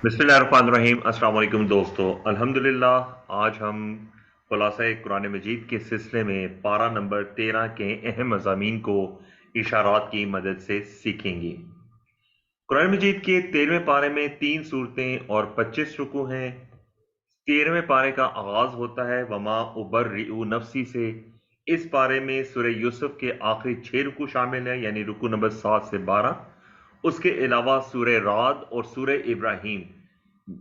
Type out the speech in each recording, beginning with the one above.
बिस्मिल्लाहिर्रहमानिर्रहीम। अस्सलाम वालेकुम दोस्तों, अल्हम्दुलिल्लाह आज हम खुलासा कुरान मजीद के सिलसिले में पारा नंबर 13 के अहम मज़ामीन को इशारात की मदद से सीखेंगे। कुरान मजीद के 13वें पारे में 3 सूरतें और 25 रुकू हैं। 13वें पारे का आगाज होता है वमा उबर्रिउ नफ्सी से। इस पारे में सूरह यूसुफ के आखिरी 6 रुकू शामिल हैं, यानी रुकू नंबर 7 से 12। उसके अलावा सूरह राद और सूरह इब्राहिम,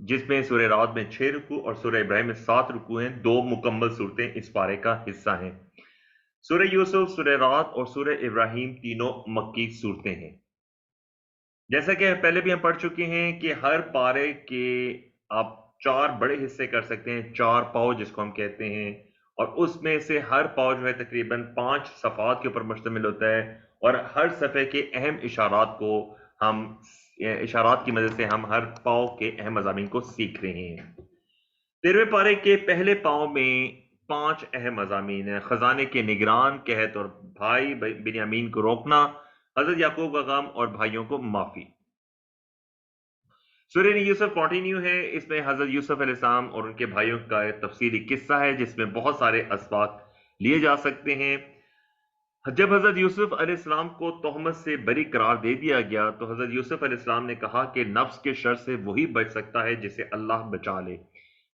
जिसमें सूरह राद में 6 रुकू और सूरह इब्राहिम में 7 रुकू हैं, 2 मुकम्मल सूरतें इस पारे का हिस्सा हैं। सूरह यूसुफ, सूरह राद और सूरह इब्राहिम तीनों मक्की सूरतें हैं। जैसा कि पहले भी हम पढ़ चुके हैं कि हर पारे के आप 4 बड़े हिस्से कर सकते हैं, 4 पाव जिसको हम कहते हैं, और उसमें से हर पाव जो है तकरीबन 5 सफ़ात के ऊपर मुश्तमिल होता है, और हर सफ़े के अहम इशारात को हम इशारात की मदद से हम हर पाव के अहम मज़ामीन को सीख रहे हैं। 13वें पारे के पहले पाव में 5 अहम मज़ामीन हैं। खजाने के निगरान, कहत और भाई बिन्यामीन को रोकना, हजरत याकूब का गम और भाइयों को माफी। सूरह यूसुफ कंटिन्यू है। इसमें हजरत यूसुफ अलैहिस्सलाम और उनके भाइयों का एक तफसीली किस्सा है जिसमें बहुत सारे असबात लिए जा सकते हैं। जब हजरत यूसुफ अलैहिस्सलाम को तोहमत से बरी करार दे दिया गया तो हजरत यूसुफ अलैहिस्सलाम ने कहा कि नफ्स के शर से वही बच सकता है जिसे अल्लाह बचा ले।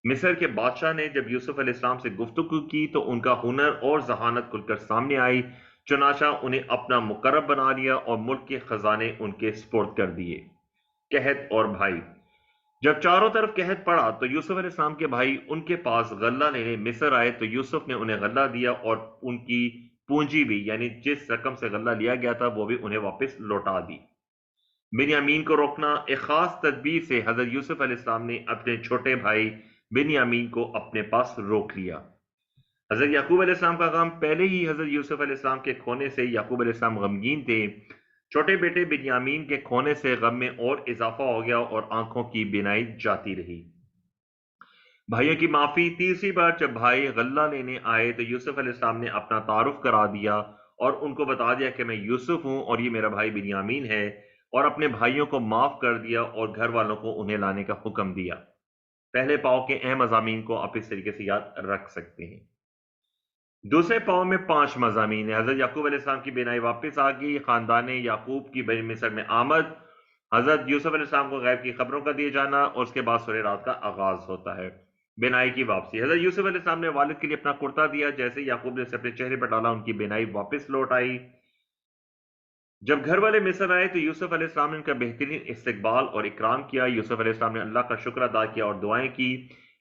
मिस्र के बादशाह ने जब यूसुफ अलैहिस्सलाम से गुफ्तगू की तो उनका हुनर और जहानत खुलकर सामने आई। चुनाचा उन्हें अपना मुकर्रब बना लिया और मुल्क के खजाने उनके स्पुर्द कर दिए। कहत और भाई, जब चारों तरफ कहत पड़ा तो यूसुफ अलैहिस्सलाम के भाई उनके पास गल्ला लेने मिस्र आए तो यूसुफ ने उन्हें गल्ला दिया और उनकी पूंजी भी, यानी जिस रकम से गल्ला लिया गया था, वो भी उन्हें वापस लौटा दी। बिन्यामीन को रोकना, एक खास तदबीर से हजरत यूसुफ अलैहिस्सलाम ने अपने छोटे भाई बिन्यामीन को अपने पास रोक लिया। हजरत याकूब अलैहिस्सलाम का गम, पहले ही हजरत यूसुफ अलैहिस्सलाम के खोने से याकूब अलैहिस्सलाम गमगीन थे। छोटे बेटे बिन्यामीन के खोने से गम में और इजाफा हो गया और आंखों की बिनाई जाती रही। भाइयों की माफी, तीसरी बार जब भाई गल्ला लेने आए तो यूसुफ अलैहिस्सलाम ने अपना तारुफ करा दिया और उनको बता दिया कि मैं यूसुफ हूं और ये मेरा भाई बिन्यामीन है, और अपने भाइयों को माफ कर दिया और घर वालों को उन्हें लाने का हुक्म दिया। पहले पाव के अहम मज़ामीन को आप इस तरीके से याद रख सकते हैं। दूसरे पाव में 5 मज़ामीन है। हजरत याकूब अलैहिस्सलाम की बेनाई वापस आ गई, खानदान याकूब की बनी मिस्र में आमद, हजरत यूसुफ अलैहिस्सलाम को गैब की खबरों का दिए जाना, और उसके बाद सूरह रात का आगाज होता है। बेनाई की वापसी, हजरत यूसुफ अलैहिस्सलाम ने वालिद के लिए अपना कुर्ता दिया, जैसे याकूब ने उसे अपने चेहरे पर डाला उनकी बेनाई वापस लौट आई। जब घर वाले मिस्र आए तो यूसुफ अलैहिस्सलाम ने उनका बेहतरीन इस्तकबाल और इकराम किया। यूसुफ अलैहिस्सलाम ने अल्लाह का शुक्र अदा किया और दुआएं की।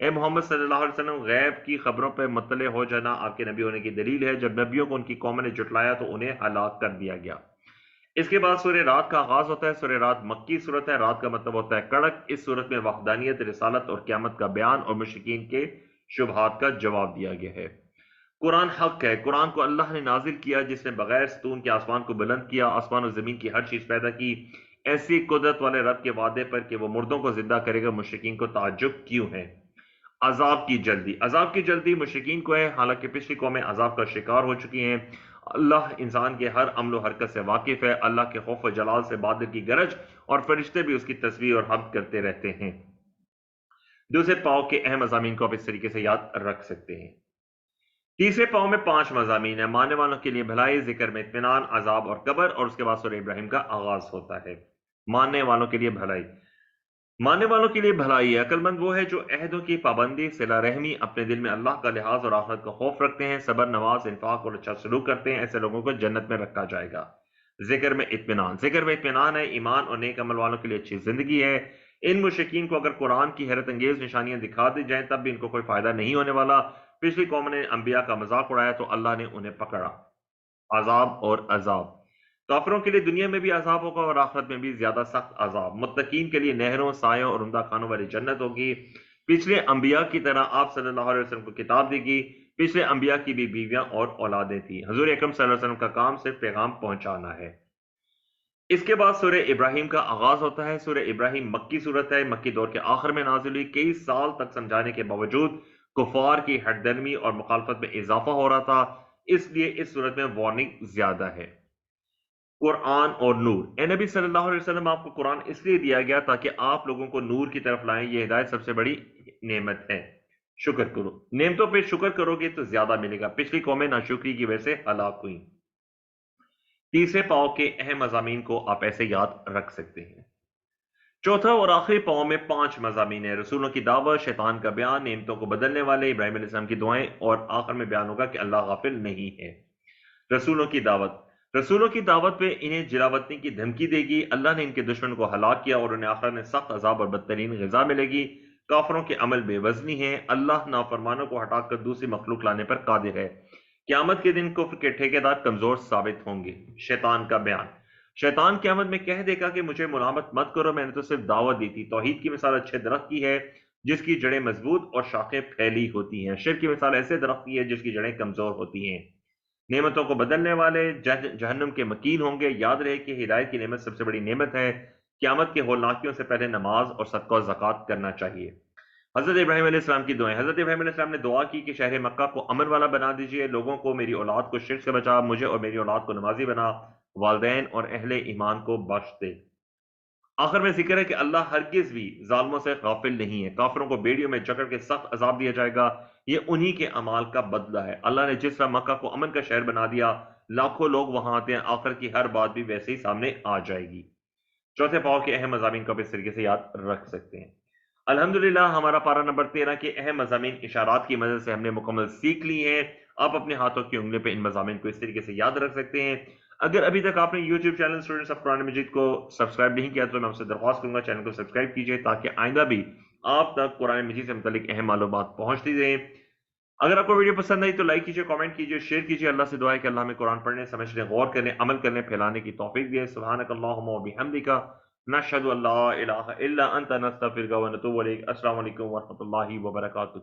ए मोहम्मद सल्लल्लाहु अलैहि वसल्लम, गैब की खबरों पर मुत्तले हो जाना आपके नबी होने की दलील है। जब नबियों को उनकी कौम ने जुटलाया तो उन्हें हलाक कर दिया गया। इसके बाद सूरह रात का आगाज होता है। सूरह रात मक्की सूरत है। रात का मतलब होता है कड़क। इस सूरत में वहदानियत, रिसालत और क़यामत का बयान और मुशरिकीन के शुबहात का जवाब दिया गया है। कुरान हक है। कुरान को अल्लाह ने नाजिल किया जिसने बगैर सतून के आसमान को बुलंद किया, आसमान और जमीन की हर चीज पैदा की, ऐसी कुदरत वाले रब के वादे पर कि वो मुर्दों को जिंदा करेगा। मुशरिकीन को ताज्जुब क्यों है। अजाब की जल्दी, अजाब की जल्दी मुशरिकीन को है, हालांकि पिछली कौमें अजाब का शिकार हो चुकी हैं। अल्लाह इंसान के हर अमल हरकत से वाकिफ है। अल्लाह के खौफ व जलाल से बादल की गरज और फरिश्ते भी उसकी तस्वीर और हम्द करते रहते हैं। दूसरे पाव के अहम मज़ामीन को आप इस तरीके से याद रख सकते हैं। तीसरे पाव में 5 मज़ामीन है। मानने वालों के लिए भलाई, जिक्र में इत्मीनान, अजाब और कब्र, और उसके बाद सूरह इब्राहिम का आगाज होता है। मानने वालों के लिए भलाई, मानने वालों के लिए भलाई है। अक्लमंद वो है जो अहदों की पाबंदी, सिला रहमी, अपने दिल में अल्लाह का लिहाज और आखिरत का खौफ रखते हैं, सबर, नमाज, इंफाक और अच्छा सलूक करते हैं। ऐसे लोगों को जन्नत में रखा जाएगा। जिक्र में इत्मीनान, जिक्र में इत्मीनान है, ईमान और नेक अमल वालों के लिए अच्छी जिंदगी है। इन मुशरिकीन को अगर कुरान की हैरत अंगेज निशानियां दिखा दी जाएं तब भी इनको कोई फायदा नहीं होने वाला। पिछली कौम ने अंबिया का मजाक उड़ाया तो अल्लाह ने उन्हें पकड़ा। अजाब और अजाब, काफिरों के लिए दुनिया में भी अजाब होगा और आखिरत में भी ज्यादा सख्त अजाब। मुत्तकीन के लिए नहरों, सायों और उम्दा खानों वाली जन्नत होगी। पिछले अंबिया की तरह आप सल्लल्लाहु अलैहि वसल्लम को किताब देगी। पिछले अंबिया की भी बीवियां और औलादें थी। हुजूर अकरम सल्लल्लाहु अलैहि वसल्लम का काम सिर्फ पैगाम पहुंचाना है। इसके बाद सूरह इब्राहिम का आगाज होता है। सूरह इब्राहिम मक्की सूरत है। मक्की दौर के आखिर में नाजिल हुई। कई साल तक समझाने के बावजूद कुफार की हटदर्मी और मुखालफत में इजाफा हो रहा था, इसलिए इस सूरत में वार्निंग ज्यादा है। قرآن اور نور۔ اے نبی صلی اللہ علیہ وسلم، آپ کو قرآن اس لیے دیا گیا تاکہ آپ لوگوں کو نور کی طرف لائیں۔ یہ ہدایت سب سے بڑی نعمت ہے، شکر کرو۔ نعمتوں پہ شکر کرو گے تو زیادہ ملے گا۔ پچھلی قومیں ناشکری کی وجہ سے ہلاک ہوئیں۔ تیسرے پاؤ کے اہم مضامین کو آپ ایسے یاد رکھ سکتے ہیں۔ چوتھا اور آخری پاؤں میں 5 مضامین ہیں: رسولوں کی دعوت، شیطان کا بیان، نعمتوں کو بدلنے والے، ابراہیم علیہ السلام کی دعائیں، اور آخر میں بیان ہوگا کہ اللہ غافل نہیں ہے۔ رسولوں کی دعوت۔ رسولوں کی دعوت پہ انہیں جلاوطنی کی دھمکی دے گی، اللہ نے ان کے دشمن کو ہلاک کیا اور انہیں آخر میں سخت عذاب اور بدترین غذا ملے گی۔ کافروں کے عمل بے وزنی ہیں، اللہ نافرمانوں کو ہٹا کر دوسری مخلوق لانے پر قادر ہے۔ قیامت کے دن کفر کے ٹھیکیدار کمزور ثابت ہوں گے۔ شیطان کا بیان۔ شیطان قیامت میں کہہ دے گا کہ مجھے ملامت مت کرو، میں نے تو صرف دعوت دی تھی۔ توحید کی مثال اچھے درخت کی ہے جس کی جڑیں مضبوط اور شاخیں پھیلی ہوتی ہیں۔ شرک کی مثال ایسے درخت کی ہے جس کی جڑیں کمزور ہوتی ہیں۔ نعمتوں کو بدلنے والے جہنم کے مکین ہوں گے۔ یاد رہے کہ ہدایت کی نعمت سب سے بڑی نعمت ہے۔ قیامت کے ہولناکیوں سے پہلے نماز اور صدقہ و زکوٰۃ کرنا چاہیے۔ حضرت ابراہیم علیہ السلام کی دعائیں۔ حضرت ابراہیم علیہ السلام نے دعا کی کہ شہر مکہ کو امن والا بنا دیجئے، لوگوں کو، میری اولاد کو شرک سے بچا، مجھے اور میری اولاد کو نمازی بنا، والدین اور اہل ایمان کو بخش دے۔ آخر میں ذکر ہے کہ اللہ ہرگز بھی ظالموں سے غافل نہیں ہے۔ کافروں کو بیڑیوں میں جکڑ کے سخت عذاب دیا جائے گا، یہ انہی کے اعمال کا بدلہ ہے۔ اللہ نے جس طرح مکہ کو امن کا شہر بنا دیا، لاکھوں لوگ وہاں آتے ہیں، آخر کی ہر بات بھی ویسے ہی سامنے آ جائے گی۔ چوتھے پاؤ کے اہم مضامین کو آپ اس طریقے سے یاد رکھ سکتے ہیں۔ الحمدللہ ہمارا پارہ نمبر 13 کے اہم مضامین اشارات کی مدد سے ہم نے مکمل سیکھ لی ہیں۔ آپ اپنے ہاتھوں کی انگلیوں پہ ان مضامین کو اس طریقے سے یاد رکھ سکتے ہیں۔ اگر ابھی تک آپ نے یوٹیوب چینل اسٹوڈنٹس آف قرآن مجید کو سبسکرائب نہیں کیا تو میں آپ سے درخواست کروں گا چینل کو سبسکرائب کیجئے تاکہ آئندہ بھی آپ تک قرآن مجید سے متعلق اہم معلومات پہنچتی رہیں۔ اگر آپ کو ویڈیو پسند آئی تو لائک کیجئے، کامنٹ کیجئے، شیئر کیجئے۔ اللہ سے دعا ہے کہ اللہ ہمیں قرآن پڑھنے، سمجھنے، غور کرنے، عمل کرنے، پھیلانے کی توفیق دے۔ سبحانک اللہم و بحمدک، نشہد ان لا الہ الا انت، نستغفرک و نتوب الیک۔ السلام علیکم ورحمۃ اللہ وبرکاتہ۔